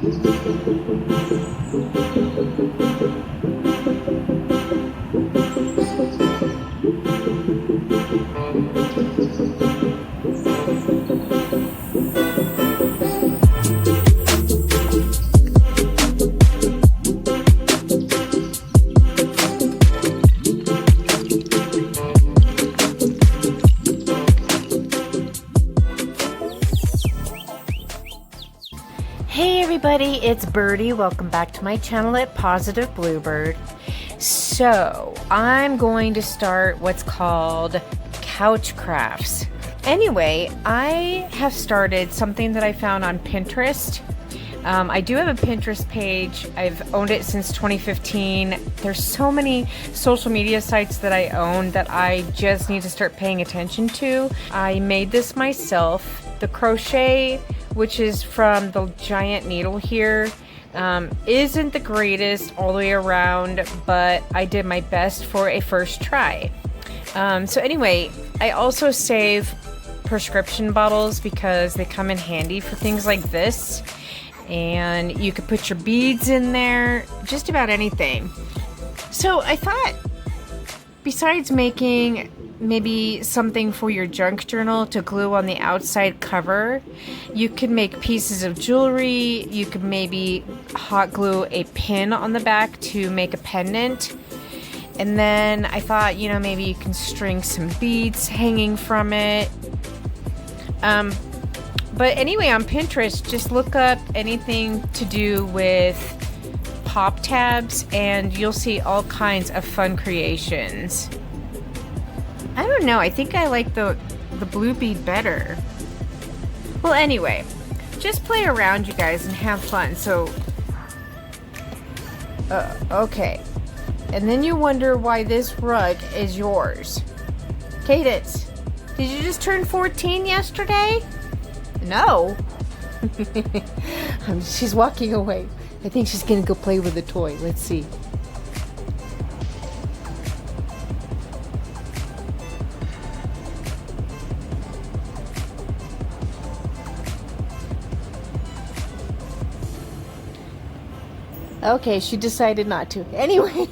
Hey everybody, it's Birdie. Welcome back to my channel at Positive Bluebird. So, I'm going to start what's called couch crafts. Anyway, I have started something that I found on Pinterest. I do have a Pinterest page. I've owned it since 2015. There's so many social media sites that I own that I just need to start paying attention to. I made this myself. The crochet, which is from the giant needle here, isn't the greatest all the way around, but I did my best for a first try. So anyway, I also save prescription bottles because they come in handy for things like this. And you could put your beads in there, just about anything. So I thought, besides making maybe something for your junk journal to glue on the outside cover, you can make pieces of jewelry. You could maybe hot glue a pin on the back to make a pendant. And then I thought, you know, maybe you can string some beads hanging from it. But anyway, on Pinterest, just look up anything to do with pop tabs and you'll see all kinds of fun creations. I don't know, I think I like the blue bead better. Well, anyway, just play around, you guys, and have fun. So, okay. And then you wonder why this rug is yours. Cadence, did you just turn 14 yesterday? No. She's walking away. I think she's gonna go play with the toy. Let's see. Okay, she decided not to. Anyway.